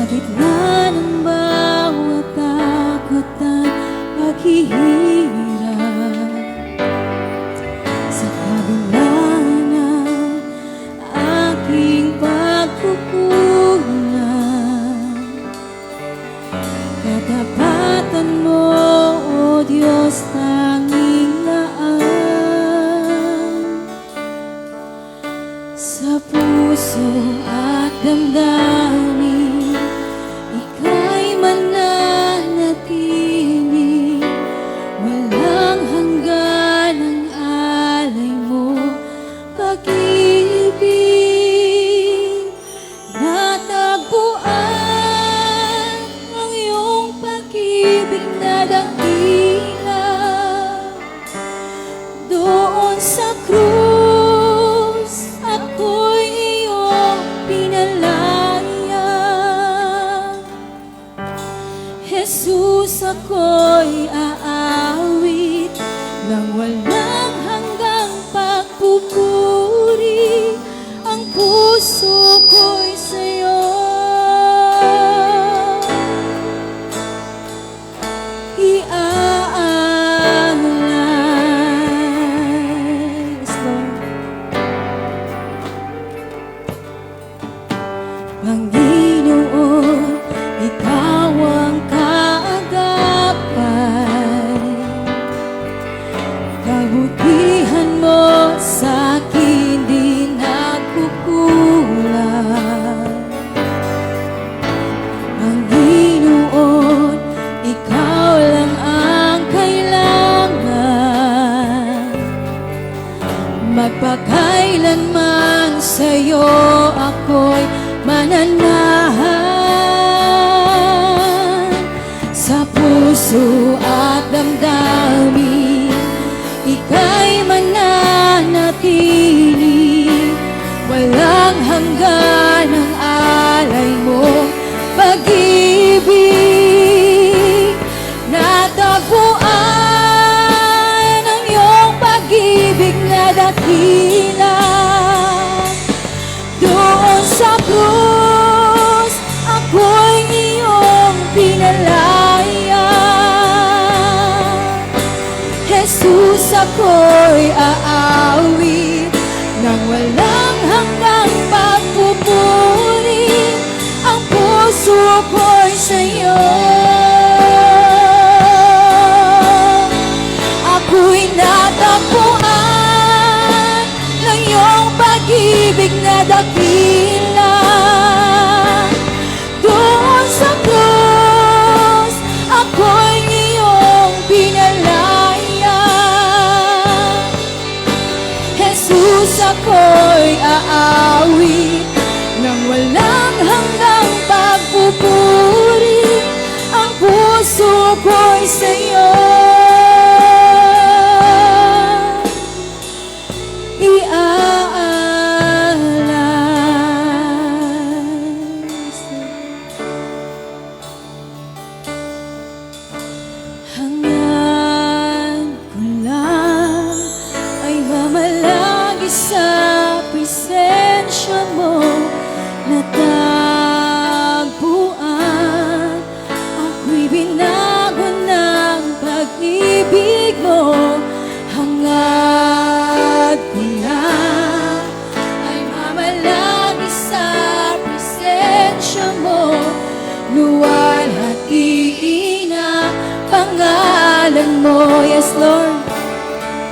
gitna ng bawat takot at paghihirap, sa kabila ng aking pagkukulang, katapatan mo, O Diyos, tanging laan. Sa puso at damdamin, ika'y mananatili. Walang hanggan ang alay mo, pag-ibig. Natagpuan ang iyong pag-ibig na dakila doon sa krus. Ako'y iyong pinalaya, Jesus, ako'y aawit ng walang hanggang pagpupuri. Ang puso ko'y sa'yo iaalay. Yes, Lord. Panginoon, ikaw ang kaagapay. Kabutihan mo sa'kin di nagkukulang. Panginoon, ikaw lang ang kailangan. Magpakailanman sa'yo ako'y mananahan. Sa puso at damdamin, ika'y mananatili. Walang hanggan ang alay mo, pag-ibig. Natagpuan ang iyong pag-ibig na dakila doon sa krus. Ako'y iyong pinalaya, Jesus, ako'y aawit ng walang hanggang pagpupuri. Ang puso ko'y sa'yo, ako'y natagpuan ng iyong pag-ibig na dakila doon sa krus. Ako'y iyong pinalaya, Jesus, ako'y aawit ng walang hanggang pagpupuri. Ang puso ko'y sa'yo hangad ko lang ay mamalagi sa presensya mo. Natagpuan ako'y binago ng pag-ibig mo. Hangad ko lang ay mamalagi sa presensya mo. Luwalhatiin ang pangalan mo. Yes, Lord.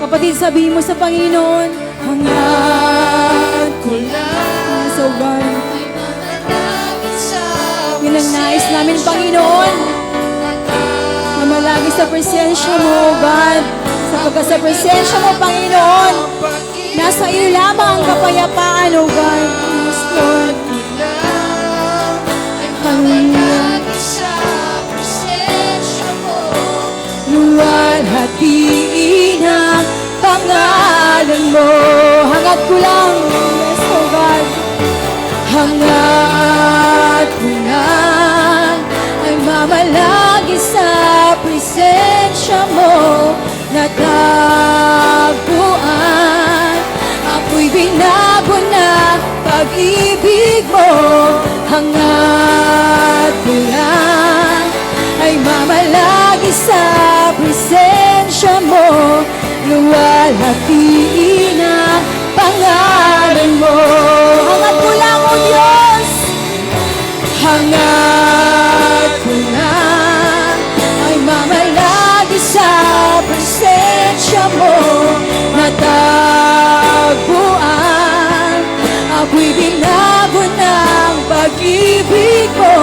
Kapatid, sabihin mo sa Panginoon, hangad ko lang. So God, yun ang nais namin, Panginoon, na malagi sa presensya mo, God. Sapagkat sa presensya mo, Panginoon, nasa iyo lamang ang kapayapaan, O God. Yes, Lord. Hallelujah. Luwalhatiin ang pangalan mo. Hangad ko lang, yes, O God. Hangad ko lang ay mamalagi sa presensya mo. Natagpuan ako'y binago na pag-ibig mo. Hangad luwalhatiin ang pangalan mo. Hangad ko lang, O Diyos, hangad ko lang ay mamalagi sa presensya mo. Matagpuan, ako'y binago ng pag-ibig mo.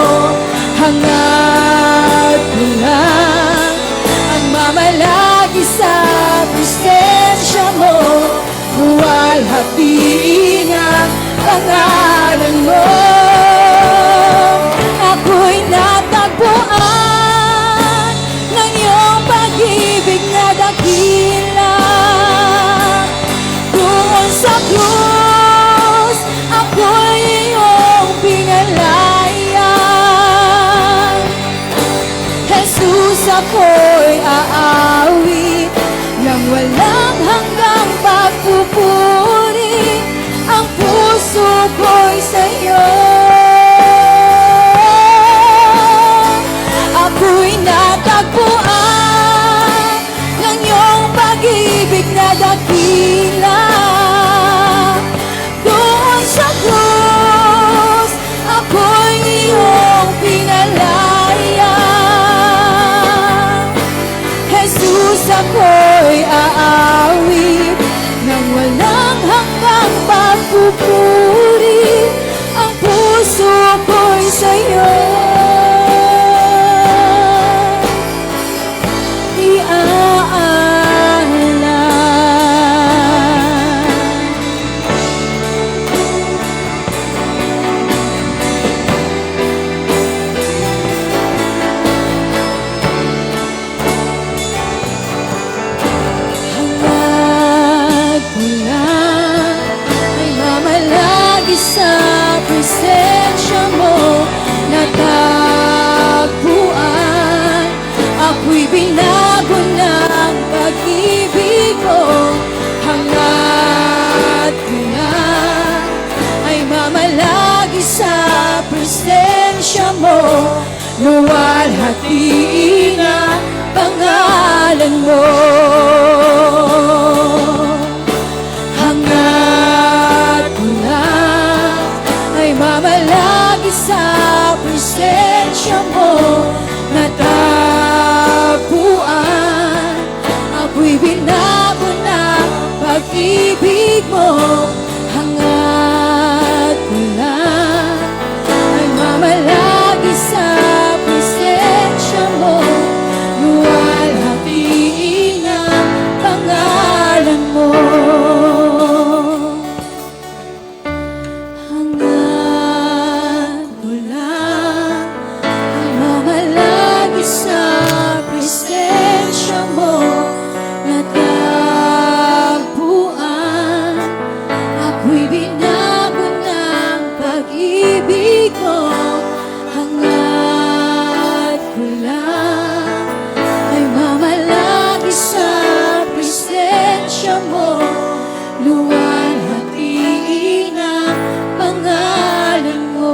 Hangad ko lang ang mamalagi sa presensya mo. Luwalhatiin ang pangalan mo. Ako'y natagpuan ng iyong pag-ibig na dakila. Doon sa krus, ako'y iyong pinalayan. Jesus, ako'y aawit ng walang hanggang pagpupuri. Ang puso ko'y sa'yo. Ako'y natagpuan ng iyong pag-ibig na dakila. Doon sa krus, ako'y iyong pinalayan. Jesus, ako'y aawit ng walang hanggang pagpupuri. Ang puso ko'y sa'yo sa presensya mo. Natagpuan, ako'y binago ng pag-ibig mo. Hangad ko na ay mamalagi sa presensya mo. Luwalhatiin ang pangalan mo. Mamalagi sa presensya mo. Natagpuan, ako'y binago ng pag-ibig mo. Hangad ko lang ay mamalagi sa presensya mo. Luwalhatiin ang pangalan mo.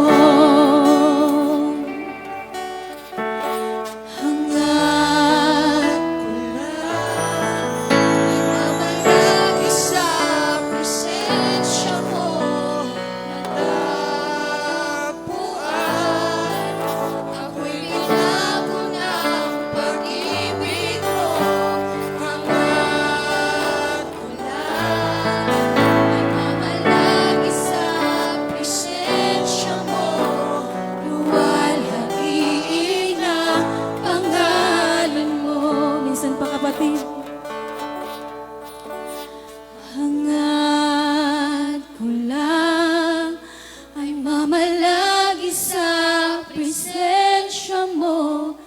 Hangad ko lang ay mamalagi sa presensya mo.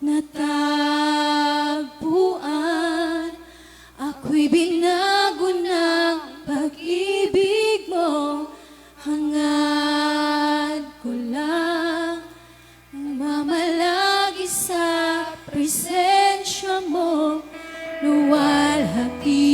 Natagpuan, ako'y binago ng pag-ibig mo. Hangad ko lang ay mamalagi sa presensya mo. Luwalhati